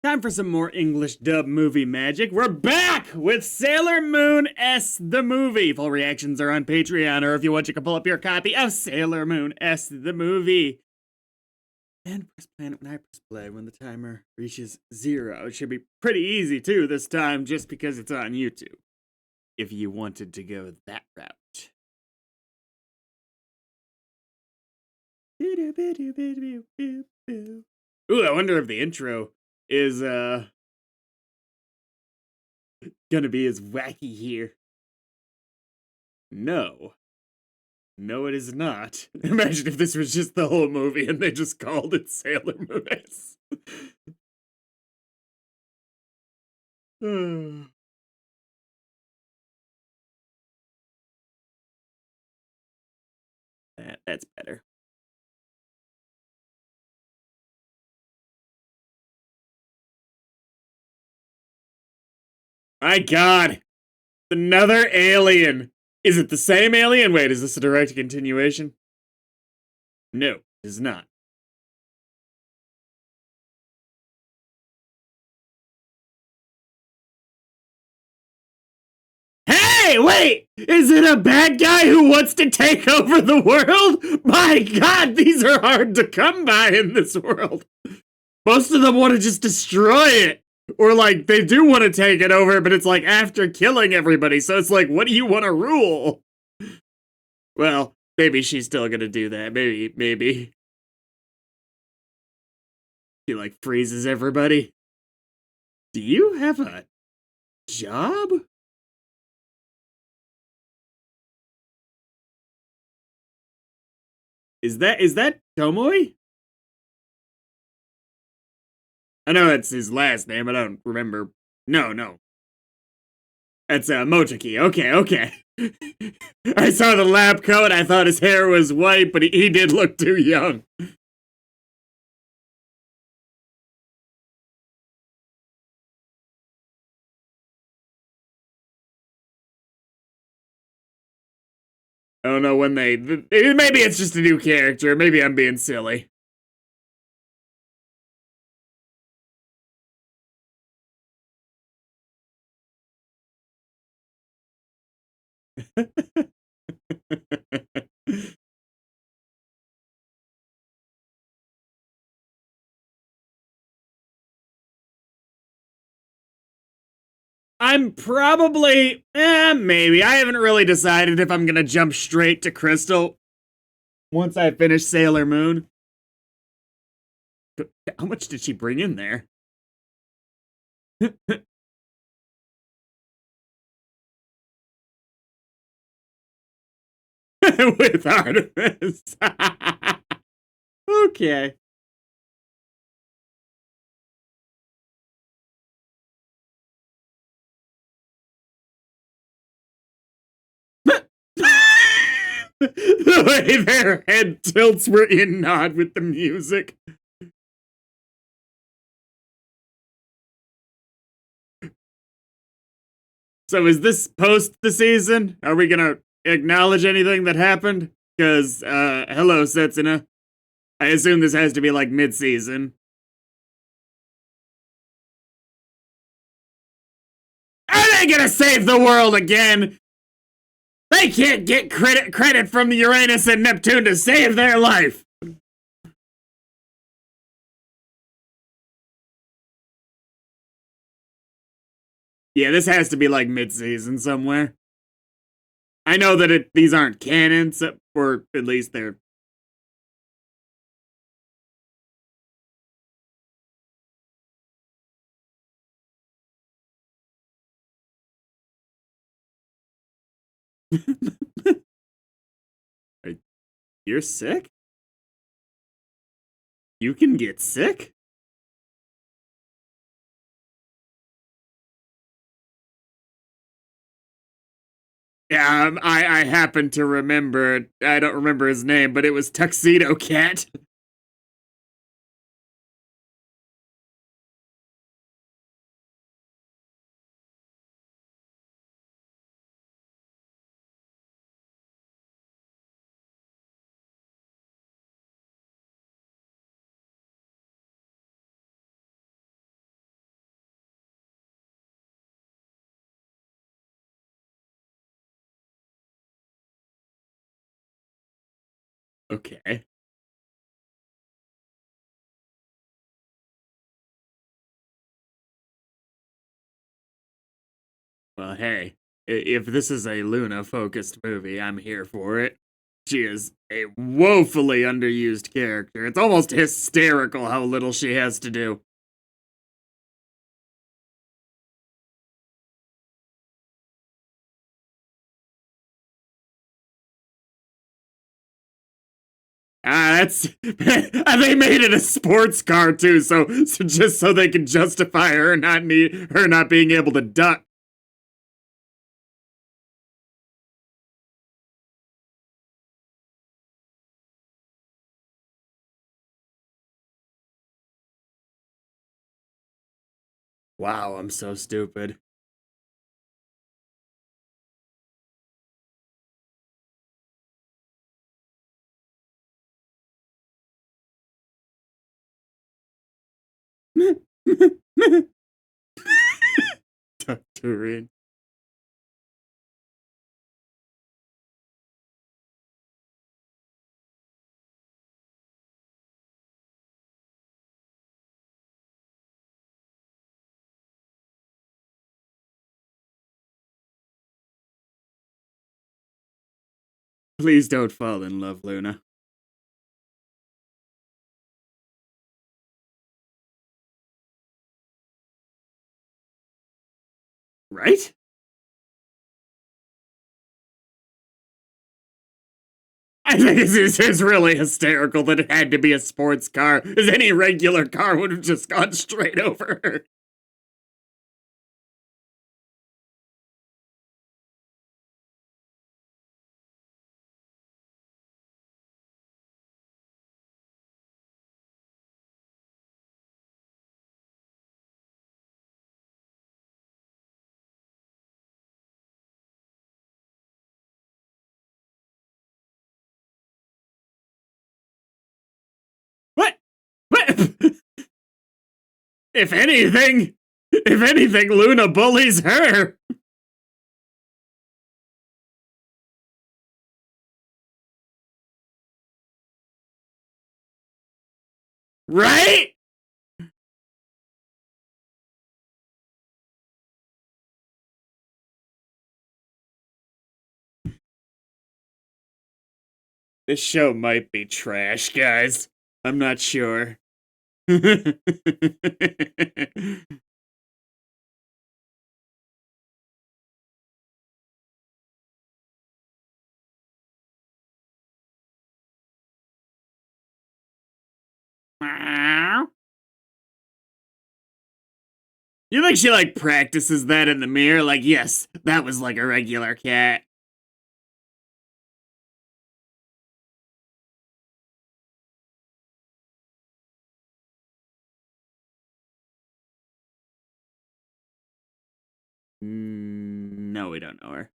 Time for some more English dub movie magic. We're back with Sailor Moon S the movie. Full reactions are on Patreon, or if you want, you can pull up your copy of Sailor Moon S the movie. And press planet when I press play when the timer reaches 0. It should be pretty easy too this time, just because it's on YouTube. If you wanted to go that route. Ooh, I wonder if the intro is gonna be as wacky here. No. No, it is not. Imagine if this was just the whole movie and they just called it Sailor Moon. That's better. My god! Another alien! Is it the same alien? Wait, is this a direct continuation? No, it is not. Hey, wait! Is it a bad guy who wants to take over the world? My god, these are hard to come by in this world. Most of them want to just destroy it. Or, like, they do want to take it over, but it's, like, after killing everybody. So it's like, what do you want to rule? Well, maybe she's still gonna do that. Maybe. She, like, freezes everybody. Do you have a job? Is that Tomoe? I know that's his last name, I don't remember. No. That's Motoki. Okay. I saw the lab coat, I thought his hair was white, but he did look too young. I don't know when maybe it's just a new character, maybe I'm being silly. I'm probably, maybe. I haven't really decided if I'm gonna jump straight to Crystal once I finish Sailor Moon. How much did she bring in there? With Artemis. Okay. The way their head tilts were in nod with the music. So is this post the season? Are we gonna acknowledge anything that happened? Because, hello, Setsuna. I assume this has to be like mid-season. Are they gonna save the world again? They can't get credit from Uranus and Neptune to save their life. Yeah, this has to be like mid-season somewhere. I know that these aren't canon, or at least they're. You're sick? You can get sick? Yeah, I happen to remember. I don't remember his name, but it was Tuxedo Cat. Okay. Well, hey, if this is a Luna-focused movie, I'm here for it. She is a woefully underused character. It's almost hysterical how little she has to do. That's they made it a sports car too, so just so they can justify her not being able to duck. Wow, I'm so stupid. Turin. Please don't fall in love, Luna. Right? I think it's really hysterical that it had to be a sports car, as any regular car would have just gone straight over her. What? What? if anything, if anything, Luna bullies her. Right? This show might be trash, guys. I'm not sure. You think she like practices that in the mirror? Like, yes, that was like a regular cat. No, we don't know her.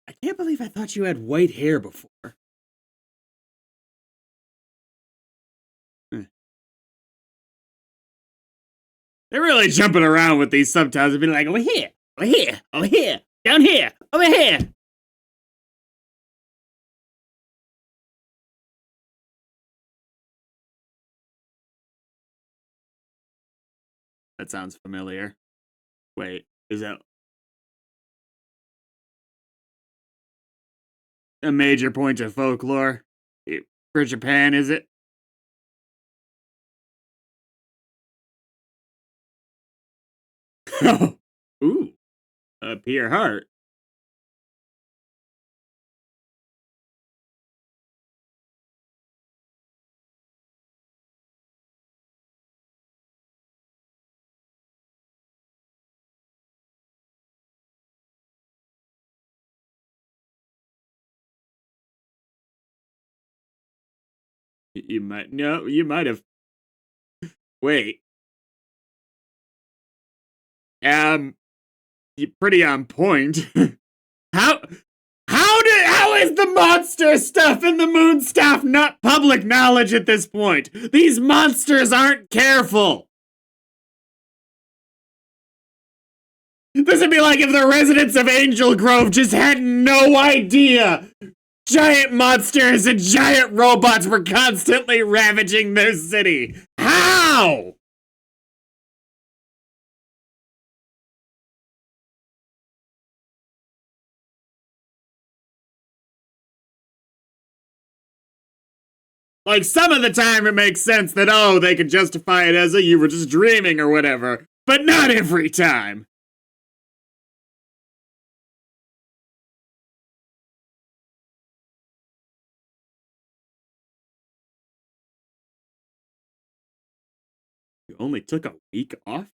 I can't believe I thought you had white hair before. Eh. They're really jumping around with these subtitles and being like, over here, over here, over here, down here, over here. That sounds familiar. Wait, is that a major point of folklore? For Japan, is it? Ooh, a Pierre Hart. You might no, you might have. Wait, um, pretty on point. how how is the monster stuff in the moon stuff not public knowledge at this point? These monsters aren't careful. This would be like if the residents of Angel Grove just had no idea giant monsters and giant robots were constantly ravaging their city. How? Like, some of the time it makes sense that, oh, they could justify it as a you were just dreaming or whatever, but not every time. You only took a week off?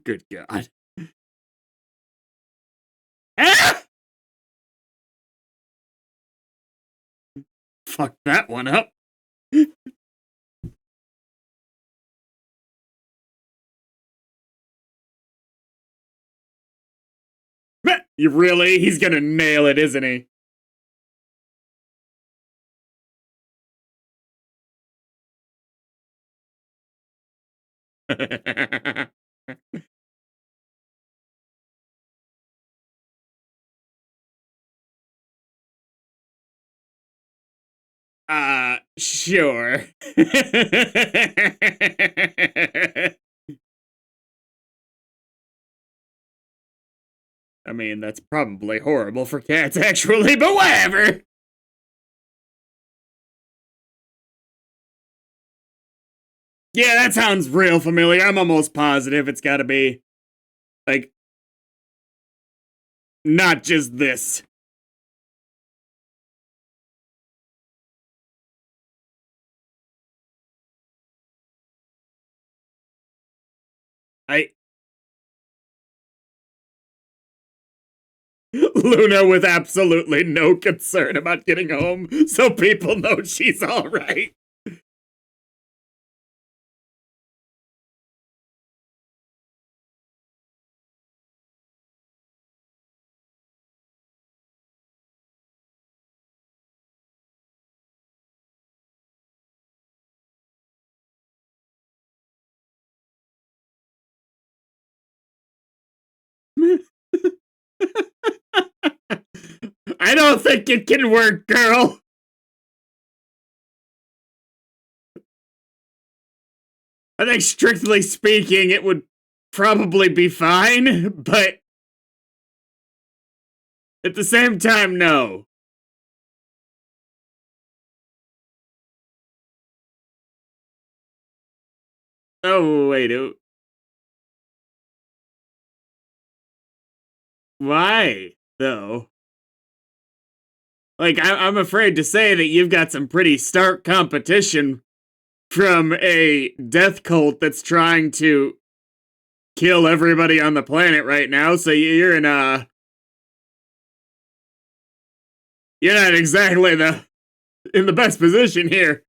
Good God. Ah! Fuck that one up. You really? He's gonna nail it, isn't he? Sure. I mean, that's probably horrible for cats, actually, but whatever! Yeah, that sounds real familiar. I'm almost positive it's gotta be, like, not just this. I... Luna with absolutely no concern about getting home, so people know she's alright. I don't think it can work, girl. I think, strictly speaking, it would probably be fine, but at the same time, no. Oh, wait. Why, though? Like, I'm afraid to say that you've got some pretty stark competition from a death cult that's trying to kill everybody on the planet right now, so you're in a... You're not exactly in the best position here.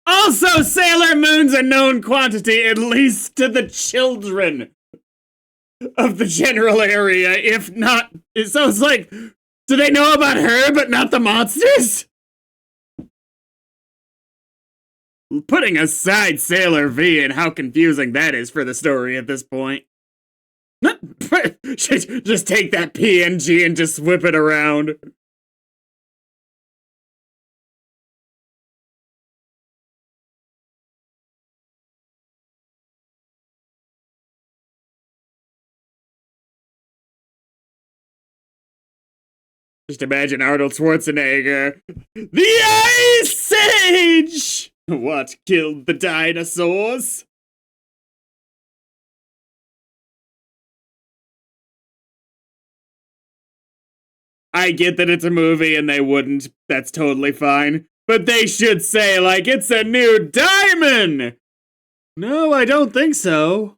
Also, Sailor Moon's a known quantity, at least to the children of the general area, if not... So it's like, do they know about her, but not the monsters? Putting aside Sailor V and how confusing that is for the story at this point. Just take that PNG and just whip it around. Just imagine Arnold Schwarzenegger. The Ice Age! What killed the dinosaurs? I get that it's a movie and they wouldn't. That's totally fine. But they should say, like, it's a new diamond! No, I don't think so.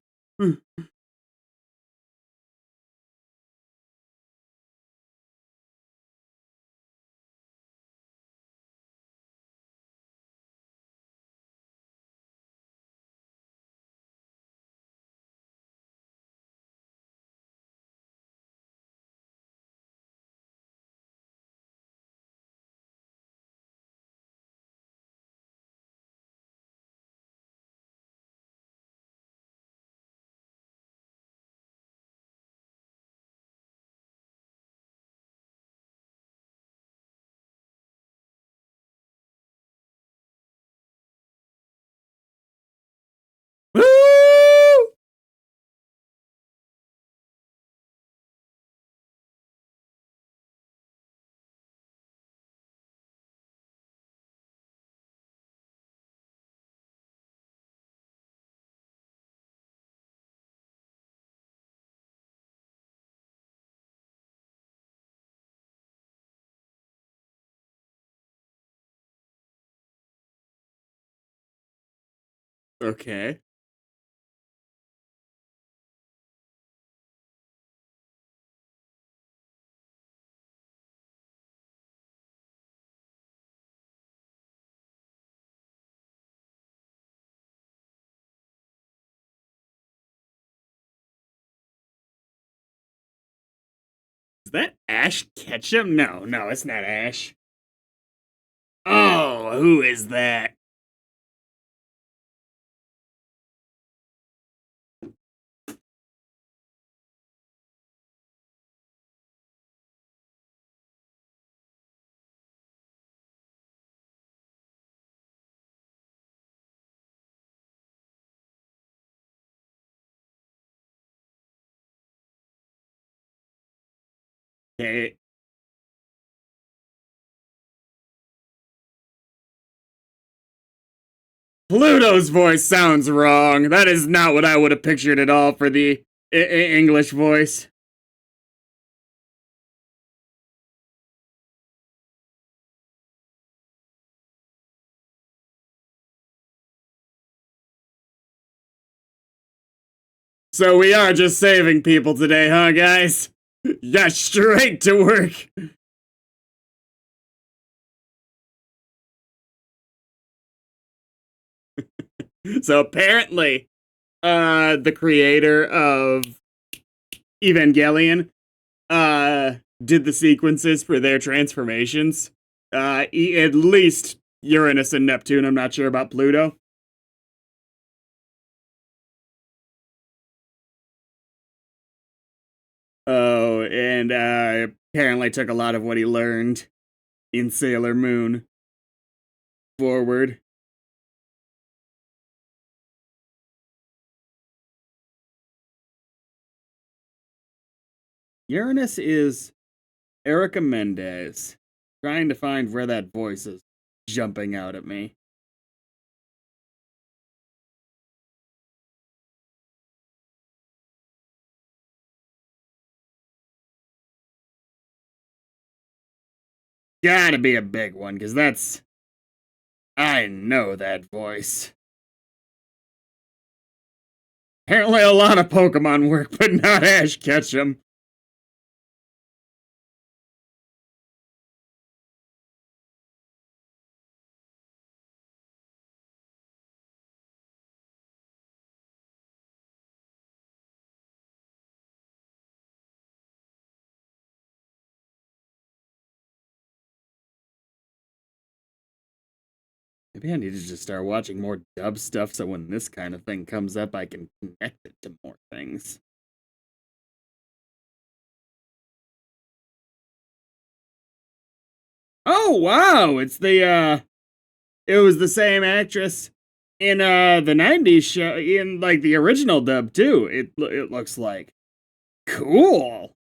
Okay. Is that Ash Ketchum? No, no, it's not Ash. Oh, who is that? Okay. Pluto's voice sounds wrong. That is not what I would have pictured at all for the English voice. So we are just saving people today, huh, guys? Yeah, straight to work. So apparently, the creator of Evangelion, did the sequences for their transformations. At least Uranus and Neptune. I'm not sure about Pluto. Oh, and apparently took a lot of what he learned in Sailor Moon forward. Uranus is Erica Mendez. Trying to find where that voice is jumping out at me. Gotta be a big one, because that's. I know that voice. Apparently, a lot of Pokemon work, but not Ash Ketchum. Maybe I need to just start watching more dub stuff so when this kind of thing comes up, I can connect it to more things. Oh, wow! It was the same actress in the 90s show, in like the original dub too. It looks like. Cool.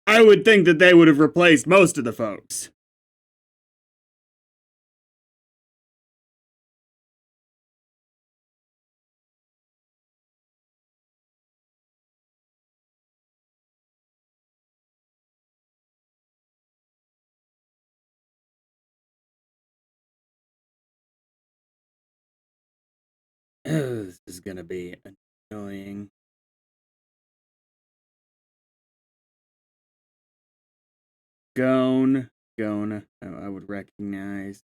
I would think that they would have replaced most of the folks. This is gonna be annoying. Gone. I would recognize.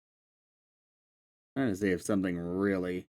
Trying to see if something really.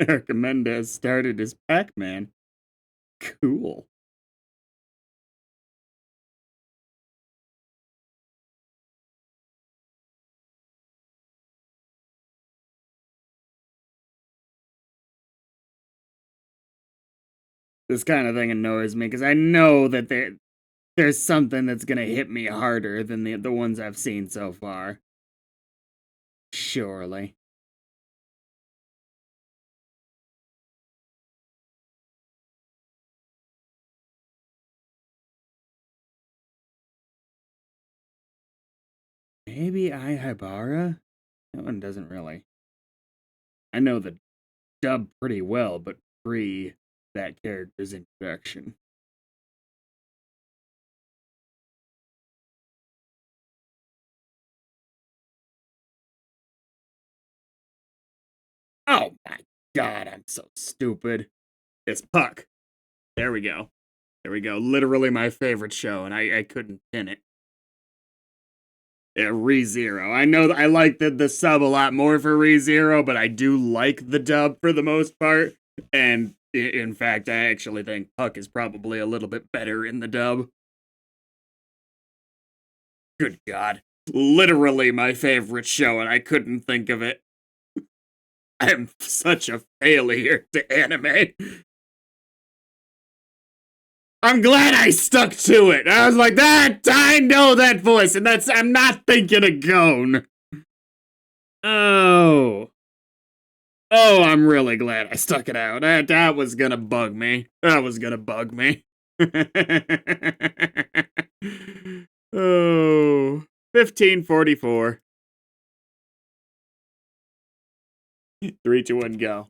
Eric Mendez started as Pac-Man. Cool. This kind of thing annoys me because I know that there's something that's gonna hit me harder than the ones I've seen so far. Surely. Maybe Ihabara? That one doesn't really. I know the dub pretty well, but pre that character's introduction. Oh my god, I'm so stupid. It's Puck. There we go. There we go. Literally my favorite show, and I couldn't pin it. Yeah, ReZero. I know that I like the sub a lot more for ReZero, but I do like the dub for the most part. And in fact, I actually think Puck is probably a little bit better in the dub. Good God. Literally my favorite show, and I couldn't think of it. I'm such a failure to anime. I'm glad I stuck to it. I was like, I know that voice, and I'm not thinking of Gon. Oh. Oh, I'm really glad I stuck it out. That was gonna bug me. That was gonna bug me. Oh. 1544. 3, 2, 1, go.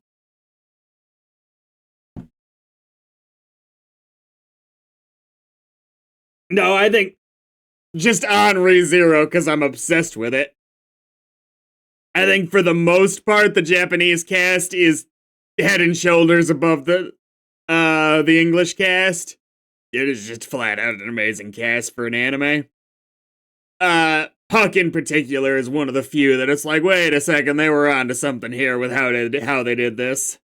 No, I think just on ReZero because I'm obsessed with it. I think for the most part, the Japanese cast is head and shoulders above the English cast. It is just flat out an amazing cast for an anime. Puck in particular is one of the few that it's like, wait a second, they were onto something here with how they did this.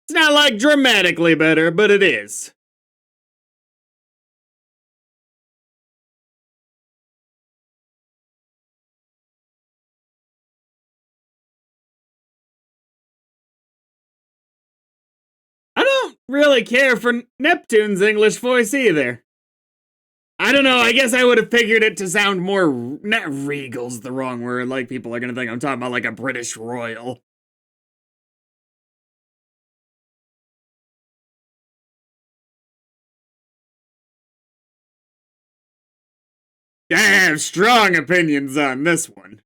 It's not like dramatically better, but it is. I don't really care for Neptune's English voice either. I don't know, I guess I would have figured it to sound more, not regal's the wrong word, like people are gonna think I'm talking about like a British royal. I have strong opinions on this one.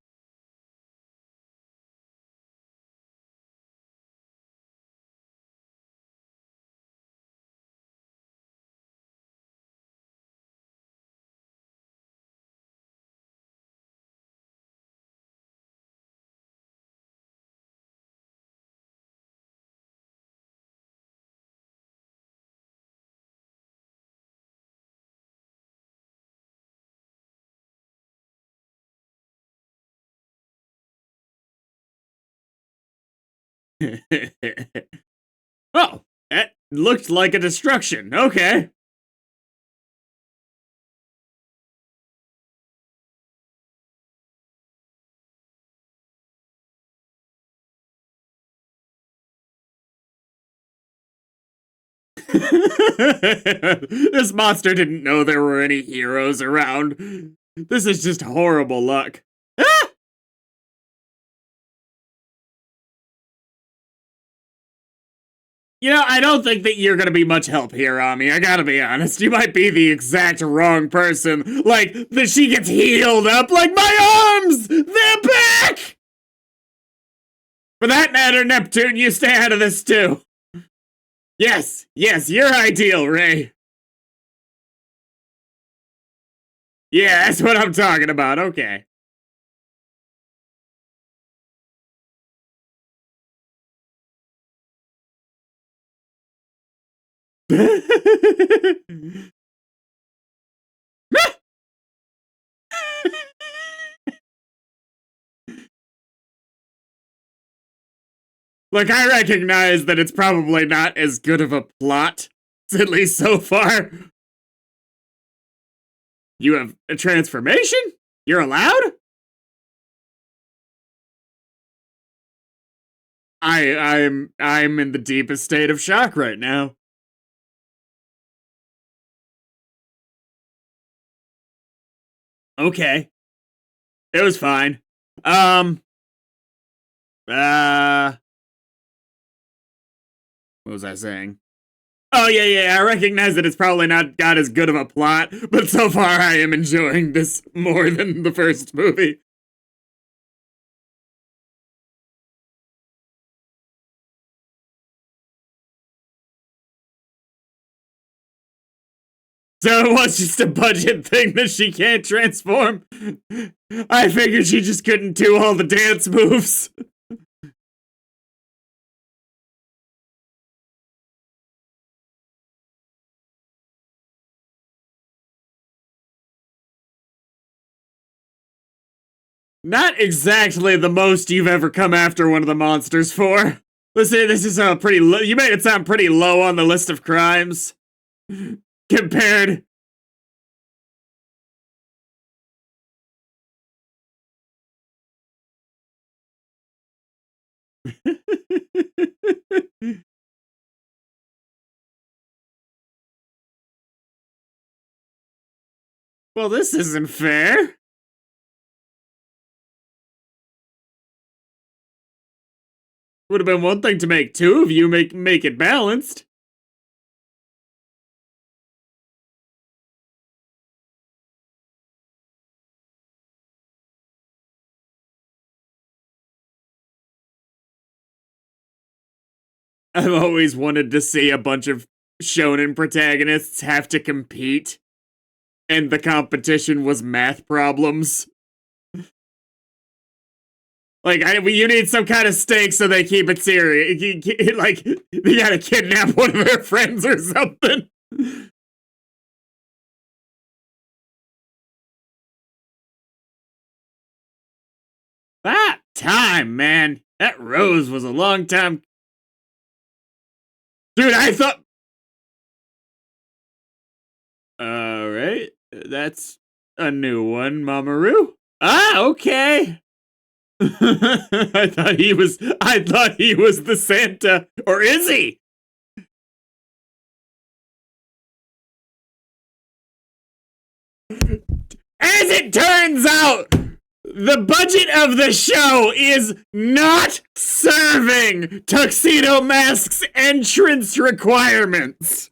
Oh, that looked like a destruction. Okay. This monster didn't know there were any heroes around. This is just horrible luck. Ah! You know, I don't think that you're gonna be much help here, Ami. I gotta be honest. You might be the exact wrong person. Like, that she gets healed up. Like, my arms! They're back! For that matter, Neptune, you stay out of this too. Yes, yes, you're ideal, Ray. Yeah, that's what I'm talking about. Okay. Look, I recognize that it's probably not as good of a plot, at least so far. You have a transformation? You're allowed? I'm in the deepest state of shock right now. Okay. It was fine. Um uh what was I saying? Oh yeah, I recognize that it's probably not got as good of a plot, but so far I am enjoying this more than the first movie. So it was just a budget thing that she can't transform. I figured she just couldn't do all the dance moves. Not exactly the most you've ever come after one of the monsters for. Listen, this is a pretty low. You made it sound pretty low on the list of crimes compared. Well, this isn't fair. Would have been one thing to make two of you make it balanced. I've always wanted to see a bunch of shonen protagonists have to compete, and the competition was math problems. Like, you need some kind of stake so they keep it serious. Like, they gotta kidnap one of their friends or something. That time, man. That Rose was a long time. Dude, I thought. Alright. That's a new one, Mamoru. Ah, okay. I thought he was the Santa. Or is he? As it turns out, the budget of the show is not serving Tuxedo Mask's entrance requirements.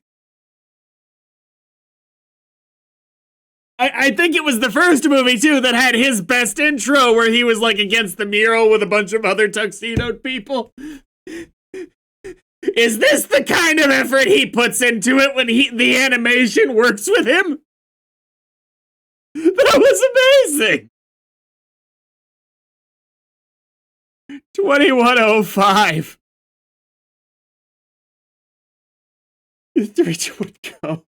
I think it was the first movie, too, that had his best intro where he was, like, against the mural with a bunch of other tuxedoed people. Is this the kind of effort he puts into it when the animation works with him? That was amazing! 2105. 3, 2, 1, go.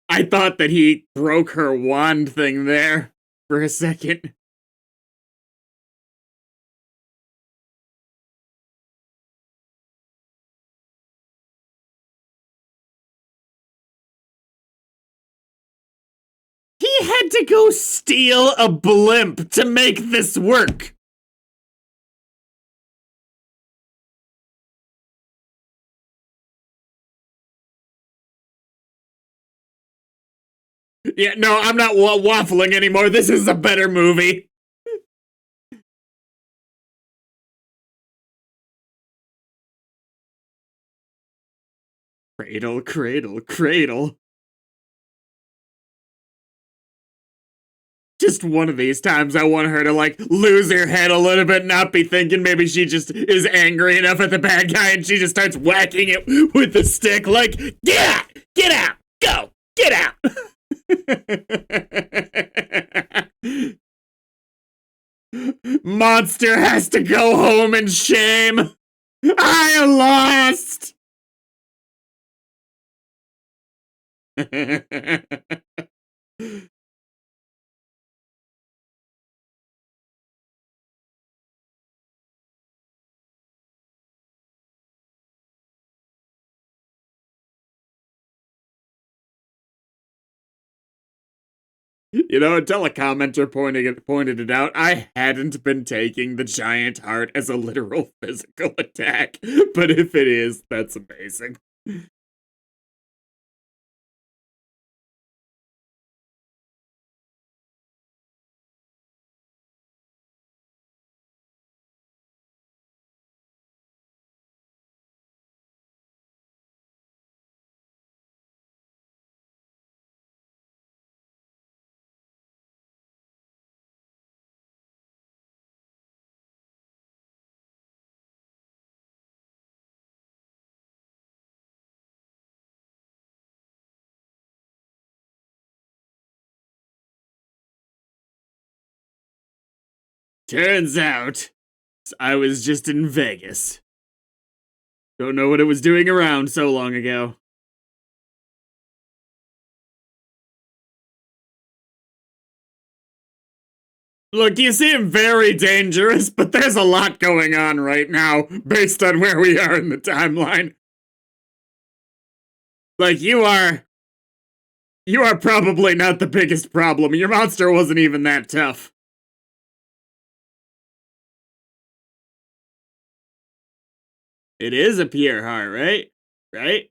I thought that he broke her wand thing there for a second. He had to go steal a blimp to make this work. Yeah, no, I'm not waffling anymore. This is a better movie. Cradle, cradle, cradle. Just one of these times I want her to, like, lose her head a little bit, not be thinking maybe she just is angry enough at the bad guy and she just starts whacking it with the stick, like, get out, go, get out. Monster has to go home in shame. I lost. You know, until a commenter pointed it out, I hadn't been taking the giant heart as a literal physical attack. But if it is, that's amazing. Turns out, I was just in Vegas. Don't know what it was doing around so long ago. Look, you seem very dangerous, but there's a lot going on right now, based on where we are in the timeline. Like, you are probably not the biggest problem. Your monster wasn't even that tough. It is a Pierre heart, right? Right?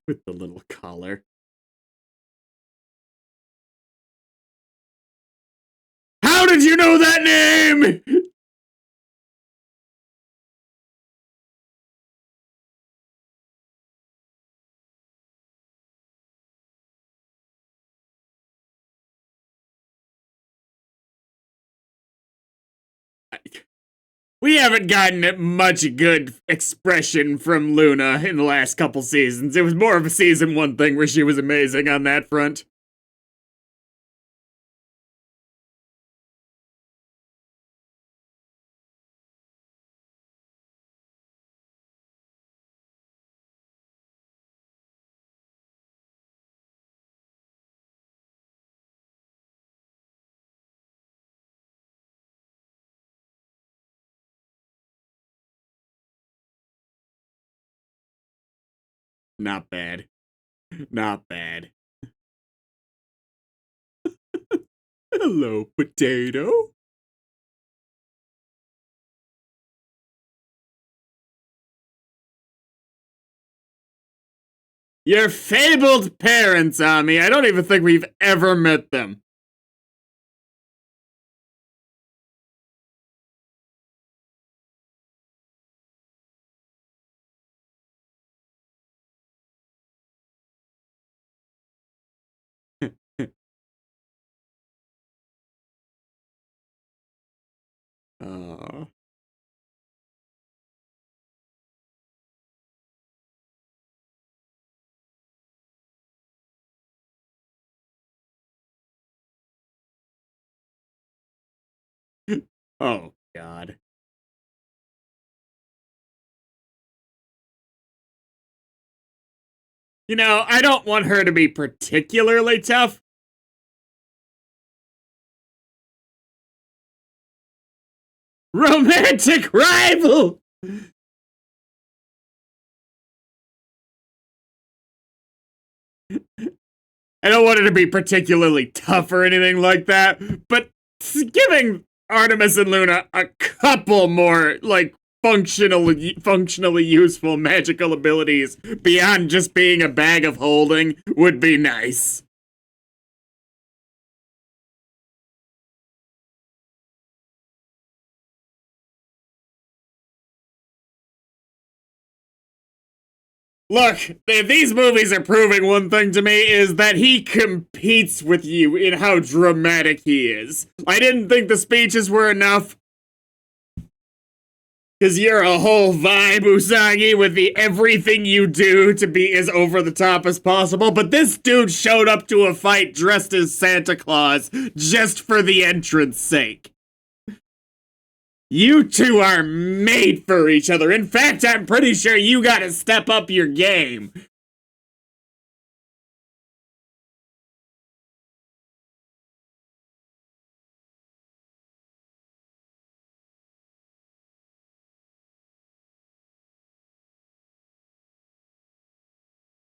With the little collar. How did you know that name? We haven't gotten much good expression from Luna in the last couple seasons. It was more of a season 1 thing where she was amazing on that front. Not bad. Not bad. Hello, potato. Your fabled parents, Ami. I don't even think we've ever met them. Oh. Oh, God. You know, I don't want her to be particularly tough. Romantic rival! I don't want her to be particularly tough or anything like that, but giving Artemis and Luna a couple more, like, functionally useful magical abilities beyond just being a bag of holding would be nice. Look, if these movies are proving one thing to me is that he competes with you in how dramatic he is. I didn't think the speeches were enough. Because you're a whole vibe, Usagi, with the everything you do to be as over the top as possible. But this dude showed up to a fight dressed as Santa Claus just for the entrance sake. You two are made for each other. In fact, I'm pretty sure you gotta step up your game.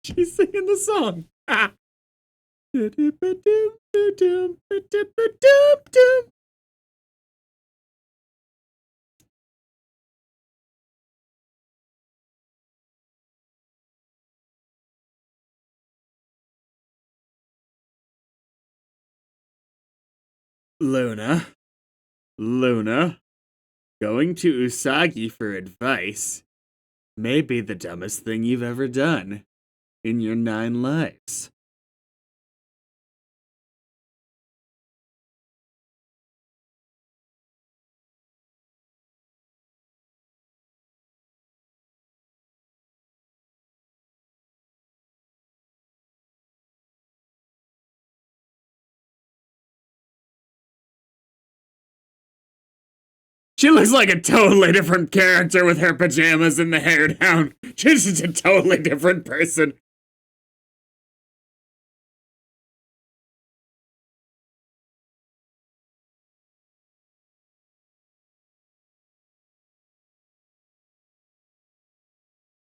She's singing the song. Ah. Luna, Luna, going to Usagi for advice may be the dumbest thing you've ever done in your 9 lives. She looks like a totally different character with her pajamas and the hair down. She's just a totally different person.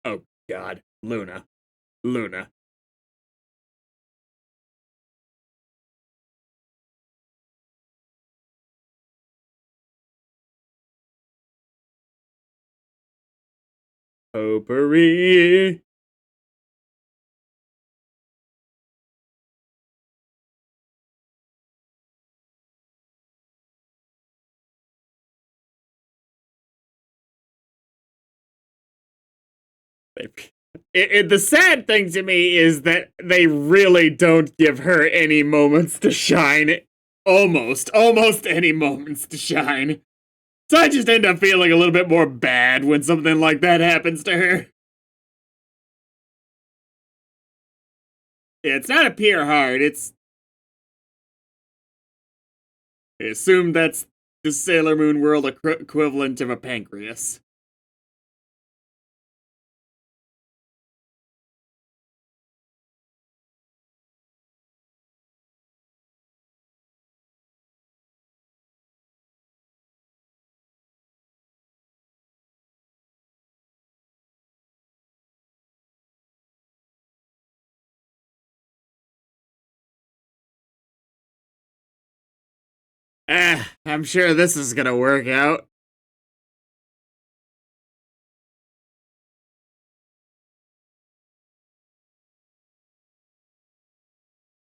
Oh, God. Luna. Luna. Potpourri. The sad thing to me is that they really don't give her any moments to shine. Almost any moments to shine. So I just end up feeling a little bit more bad when something like that happens to her. Yeah, it's not a pure heart, it's... I assume that's the Sailor Moon world equivalent of a pancreas. I'm sure this is gonna work out.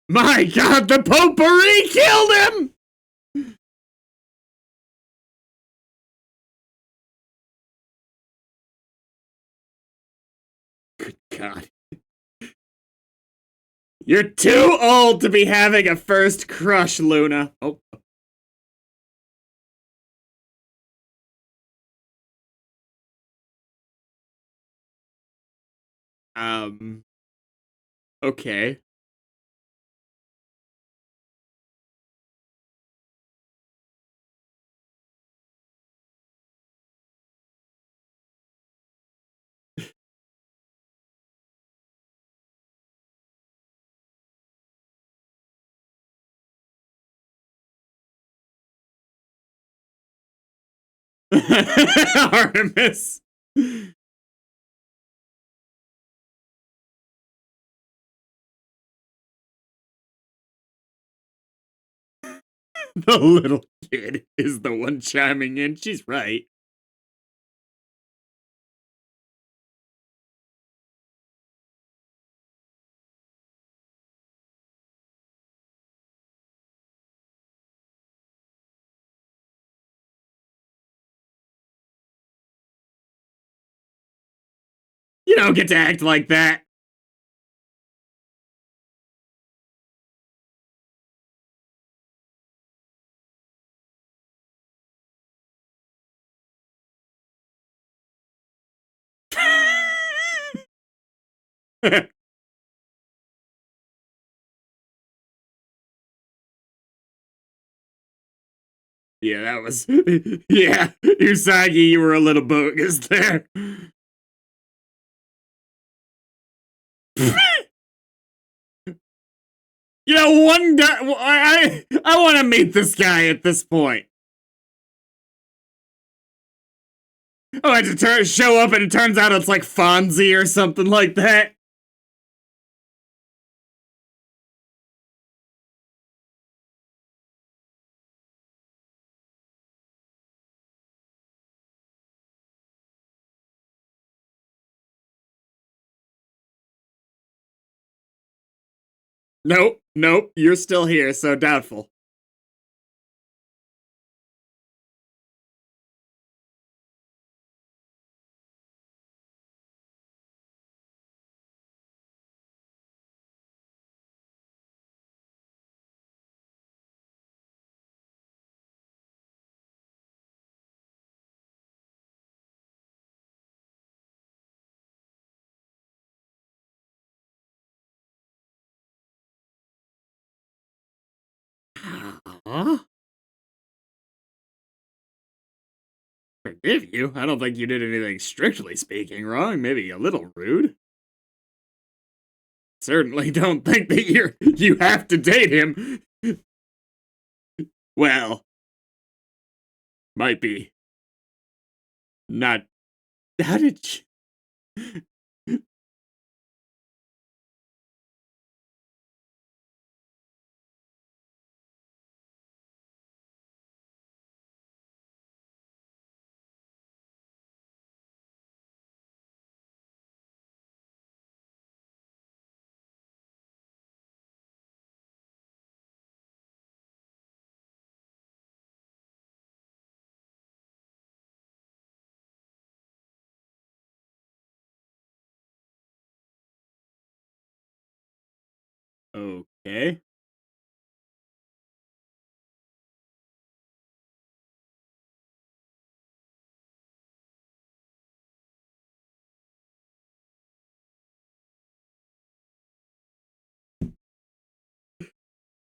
My God, the potpourri killed him! Good God. You're too old to be having a first crush, Luna. Oh. Okay. Artemis. The little kid is the one chiming in. She's right. You don't get to act like that. Yeah, that was... Yeah, Usagi, you were a little bogus there. You know, one guy... I want to meet this guy at this point. Oh, I had to show up and it turns out it's like Fonzie or something like that. Nope, nope, you're still here, so doubtful. Huh? Forgive you? I don't think you did anything strictly speaking wrong. Maybe a little rude. Certainly don't think that you have to date him. Well, might be not. How did you? Okay.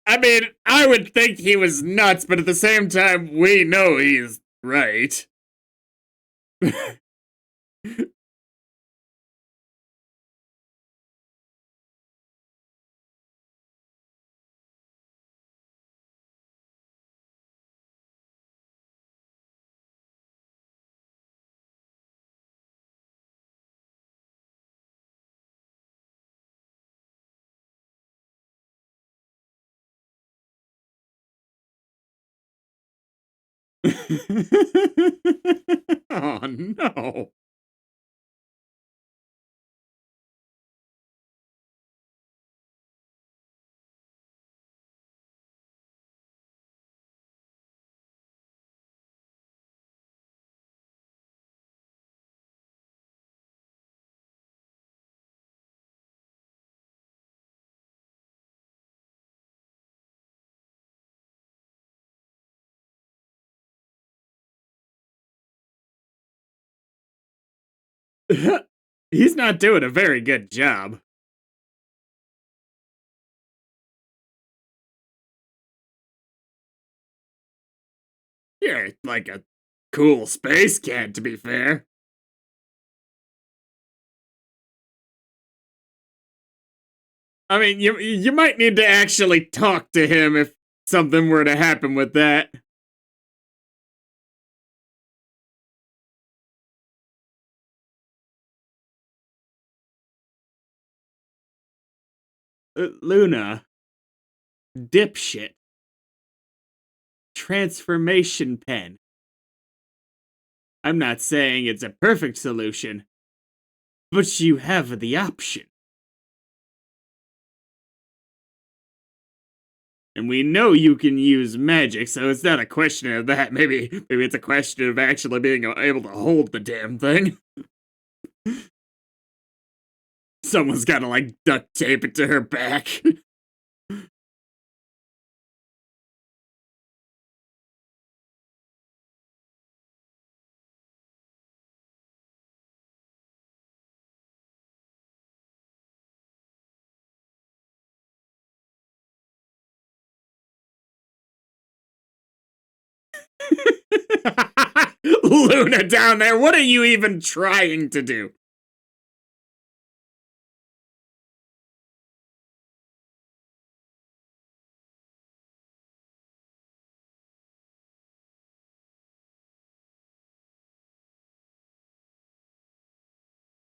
I mean, I would think he was nuts, but at the same time, we know he's right. Oh no. He's not doing a very good job. You're like a cool space cat, to be fair. I mean, you might need to actually talk to him if something were to happen with that. Luna, dipshit, transformation pen. I'm not saying it's a perfect solution, but you have the option. And we know you can use magic, so it's not a question of that. Maybe it's a question of actually being able to hold the damn thing. Someone's gotta like duct tape it to her back. Luna down there, what are you even trying to do?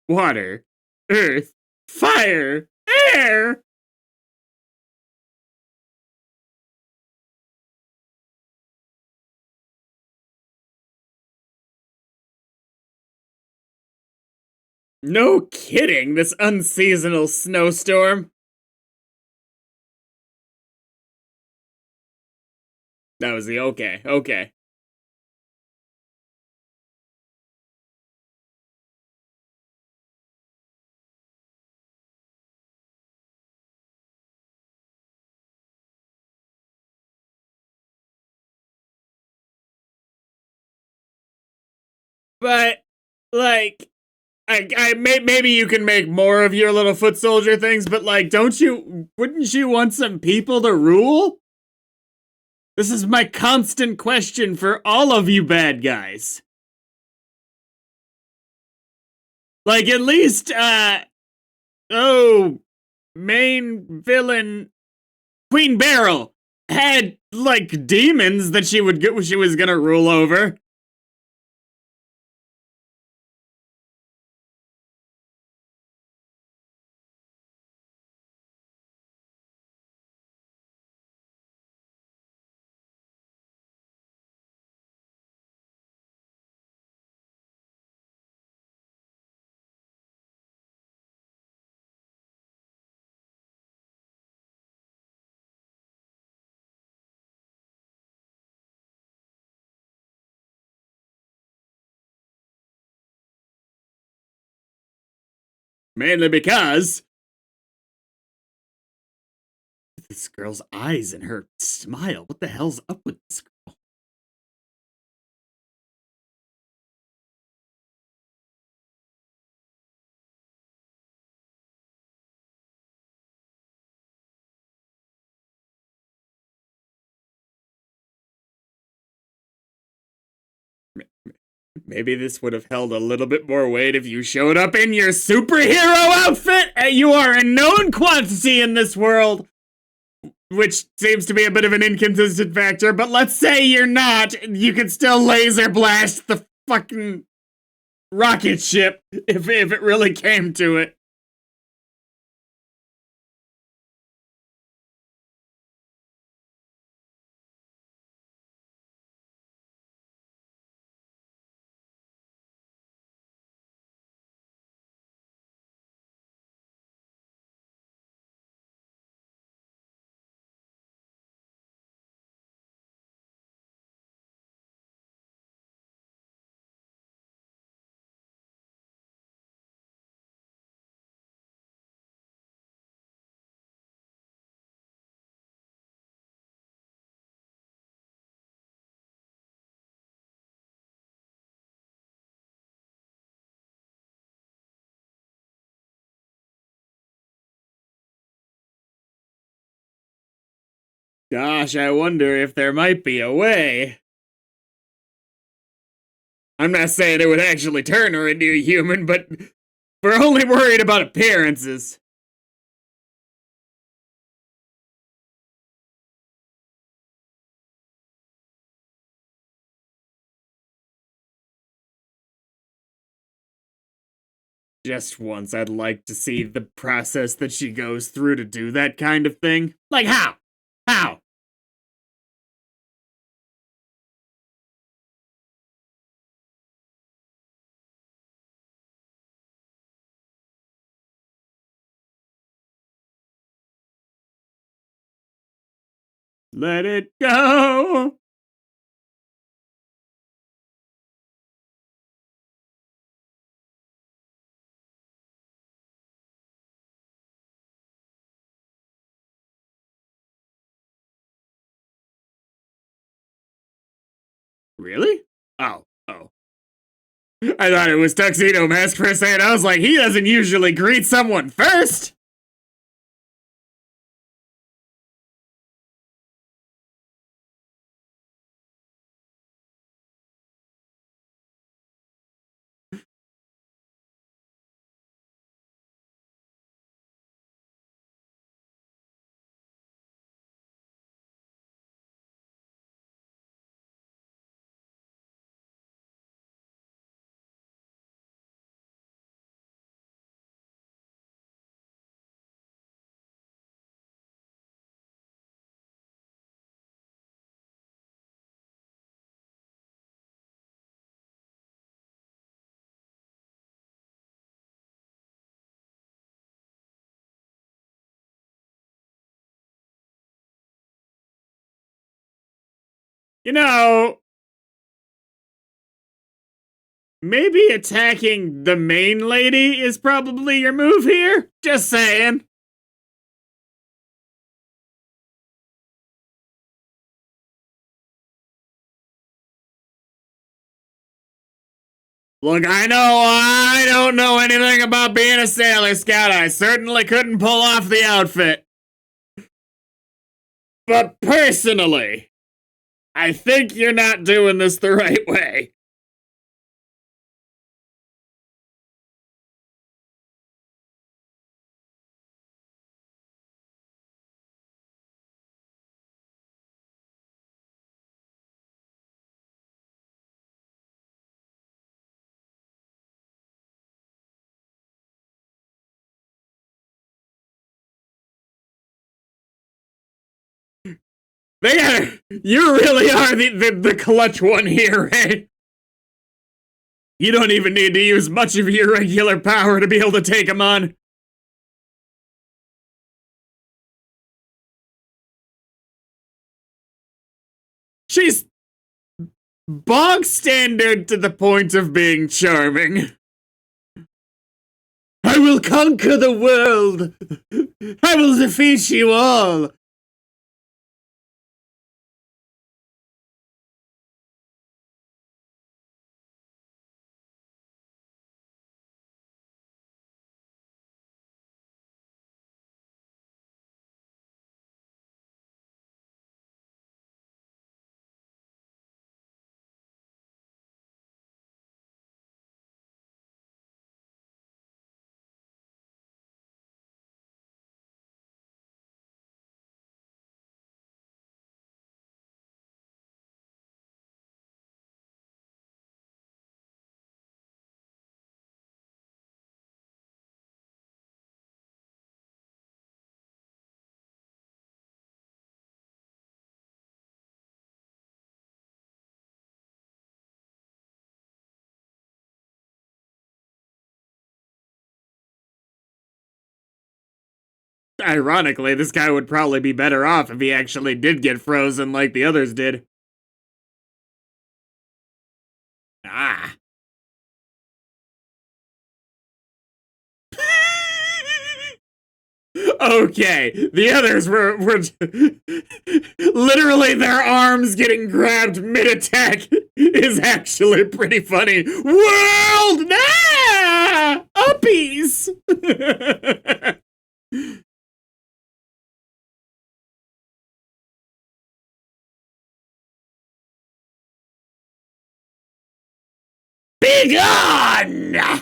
Water, earth, fire, air. No kidding, this unseasonal snowstorm. That was the okay. Okay. But like maybe you can make more of your little foot soldier things, but like, wouldn't you want some people to rule? This is my constant question for all of you bad guys. Like, at least, oh, main villain Queen Beryl had like demons that she was gonna rule over. Mainly because this girl's eyes and her smile. What the hell's up with this girl? Maybe this would have held a little bit more weight if you showed up in your superhero outfit. You are a known quantity in this world, which seems to be a bit of an inconsistent factor, but let's say you're not. You can still laser blast the fucking rocket ship if it really came to it. Gosh, I wonder if there might be a way. I'm not saying it would actually turn her into a human, but we're only worried about appearances. Just once, I'd like to see the process that she goes through to do that kind of thing. Like, how? How? Let it go! Really? Oh, oh. I thought it was Tuxedo Mask for a second. I was like, he doesn't usually greet someone first! You know, maybe attacking the main lady is probably your move here. Just saying. Look, I don't know anything about being a Sailor Scout. I certainly couldn't pull off the outfit. But personally, I think you're not doing this the right way. You really are the clutch one here, right? You don't even need to use much of your regular power to be able to take him on. She's bog standard to the point of being charming. I will conquer the world. I will defeat you all. Ironically, this guy would probably be better off if he actually did get frozen like the others did. Ah. Okay, the others were literally their arms getting grabbed mid-attack is actually pretty funny. World! Nah! Uppies! Be gone!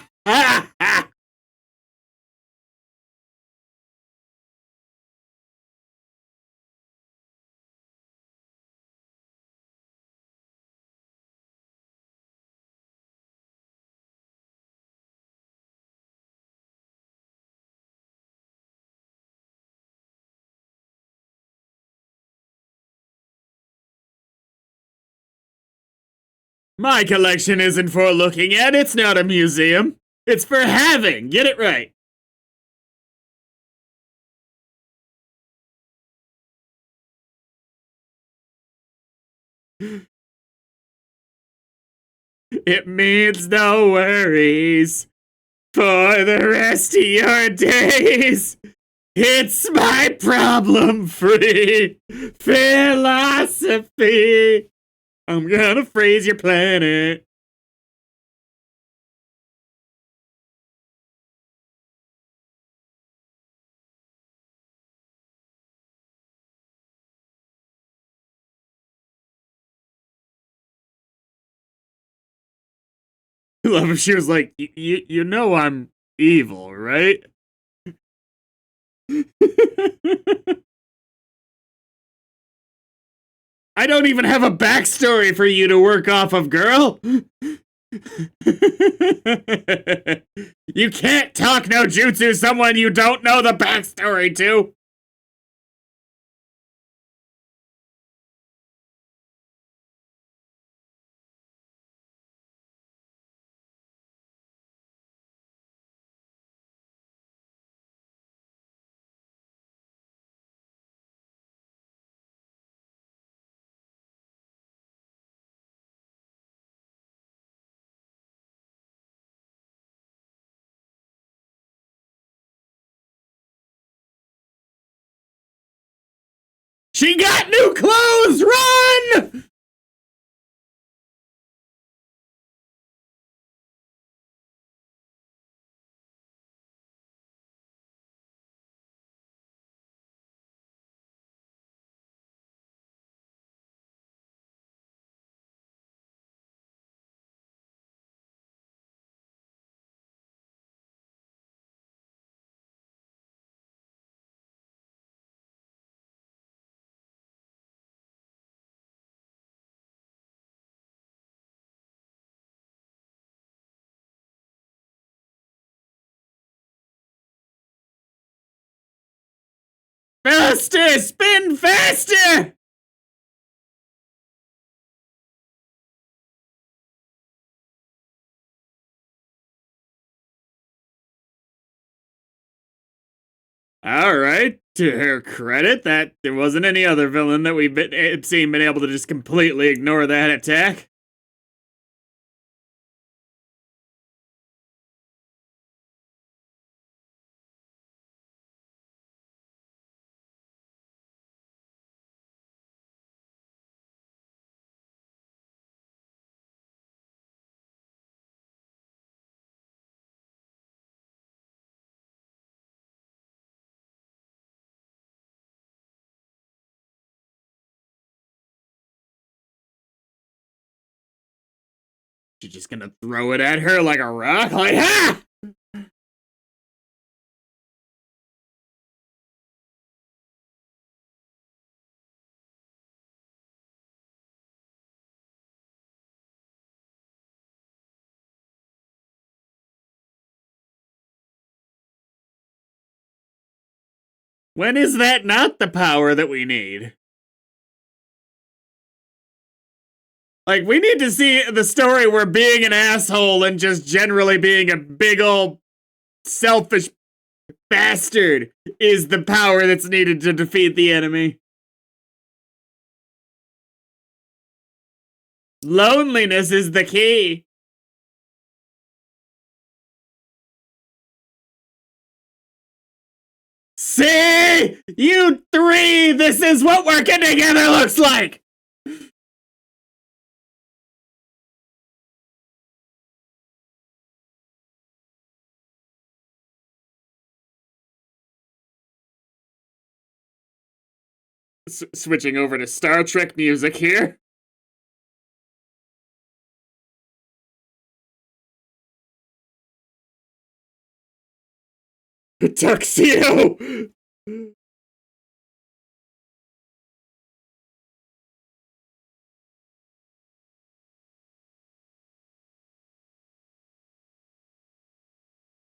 My collection isn't for looking at, it's not a museum. It's for having, get it right. It means no worries for the rest of your days. It's my problem-free philosophy. I'm gonna freeze your planet. I love if she was like, you know I'm evil, right? I don't even have a backstory for you to work off of, girl. You can't talk no jutsu someone you don't know the backstory to. She got new clothes! Run! Faster! Spin faster! Alright, to her credit, that there wasn't any other villain that we've seen been able to just completely ignore that attack. She's just gonna throw it at her like a rock? Like, ha! When is that not the power that we need? Like, we need to see the story where being an asshole and just generally being a big ol' selfish bastard is the power that's needed to defeat the enemy. Loneliness is the key. See? You three, this is what working together looks like! Switching over to Star Trek music here. Tuxedo!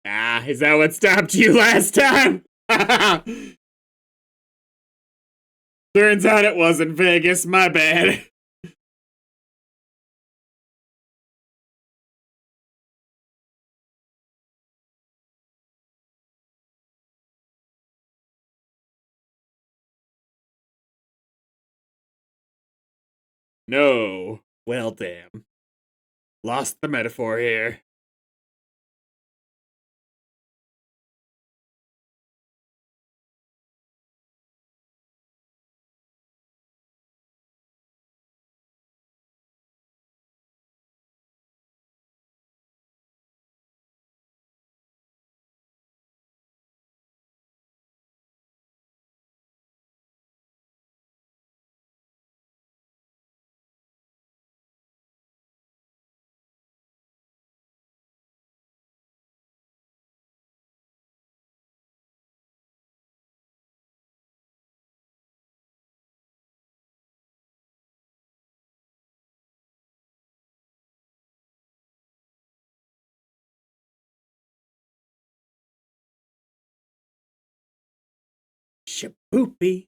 Ah, is that what stopped you last time? Turns out it wasn't Vegas, my bad. No. Well, damn. Lost the metaphor here. Shaboopy.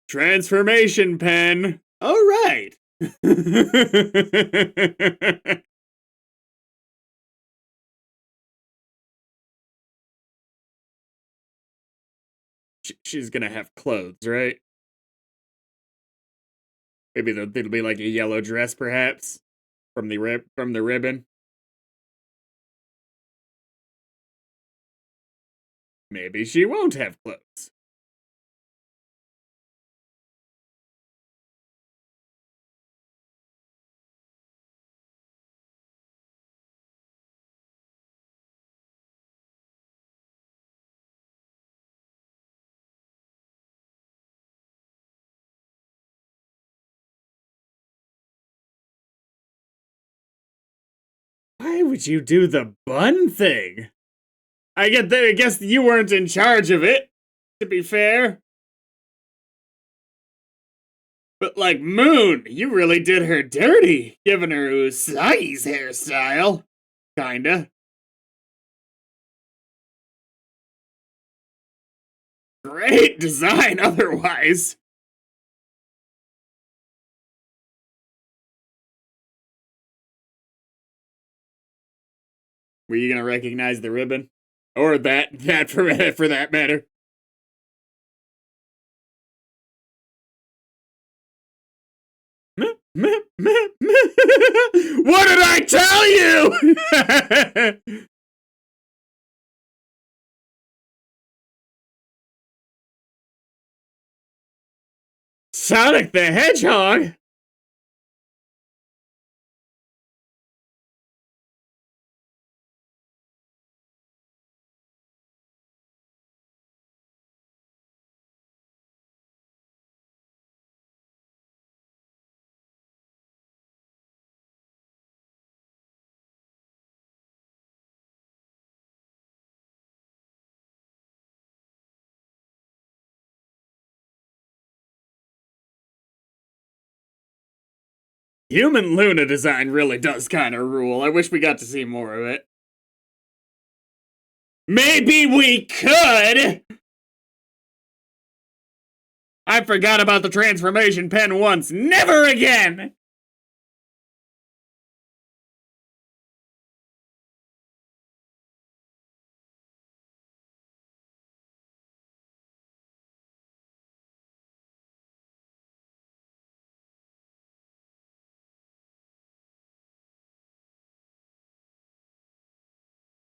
Transformation pen. All right. She's gonna have clothes, right? Maybe it'll be like a yellow dress, perhaps, from the ribbon. Maybe she won't have clothes. Why would you do the bun thing? I guess you weren't in charge of it, to be fair. But like Moon, you really did her dirty, giving her Usagi's hairstyle. Kinda. Great design otherwise. Were you gonna recognize the ribbon? Or that for that matter. What did I tell you? Sonic the Hedgehog? Human Luna design really does kind of rule. I wish we got to see more of it. Maybe we could! I forgot about the transformation pen once. Never again!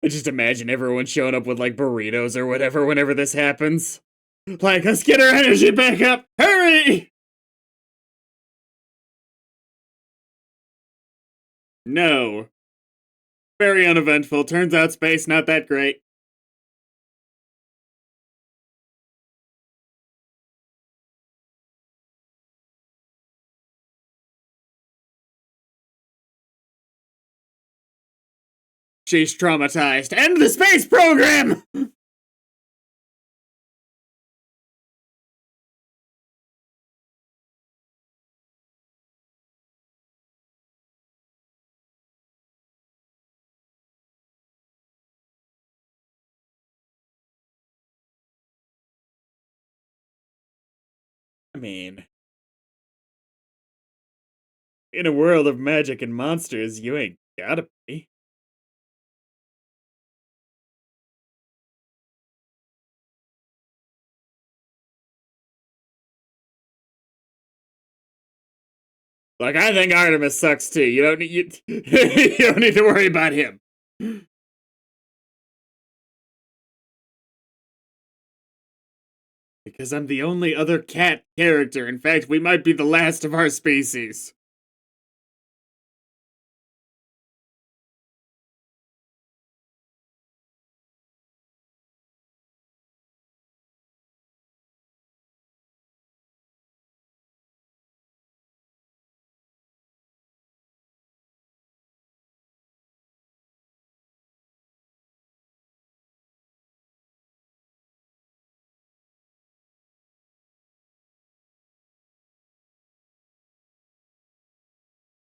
I just imagine everyone showing up with like burritos or whatever whenever this happens. Like, let's get our energy back up! Hurry! No. Very uneventful. Turns out space not that great. She's traumatized. End the space program! I mean, in a world of magic and monsters, you ain't gotta be. Like, I think Artemis sucks too. You don't need you don't need to worry about him. Because I'm the only other cat character. In fact, we might be the last of our species.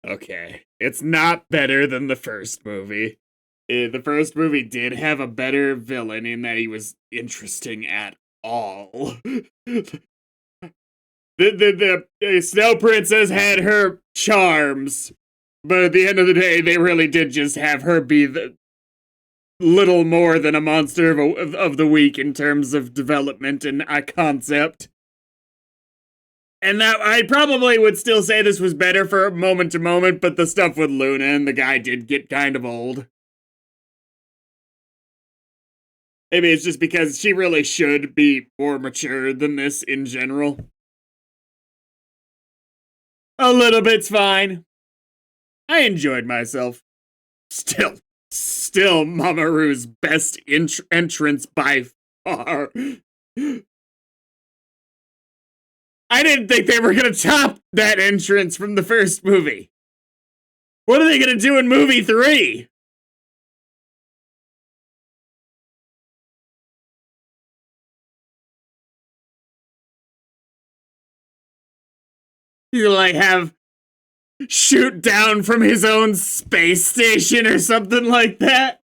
Okay. It's not better than the first movie. The first movie did have a better villain in that he was interesting at all. The Snow Princess had her charms, but at the end of the day, they really did just have her be the little more than a monster of the week in terms of development and a concept. And that I probably would still say this was better for moment to moment, but the stuff with Luna and the guy did get kind of old. Maybe it's just because she really should be more mature than this in general. A little bit's fine. I enjoyed myself. Still Mamoru's best entrance by far. I didn't think they were gonna top that entrance from the first movie. What are they gonna do in movie 3? You like have shoot down from his own space station or something like that?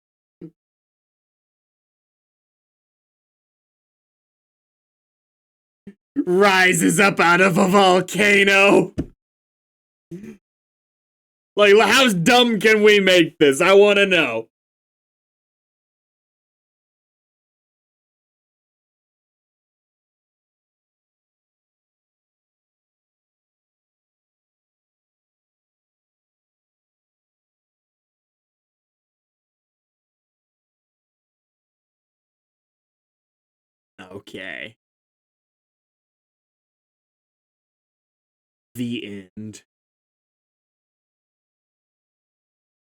Rises up out of a volcano. Like, how dumb can we make this? I want to know. Okay. The end.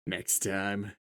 Next time.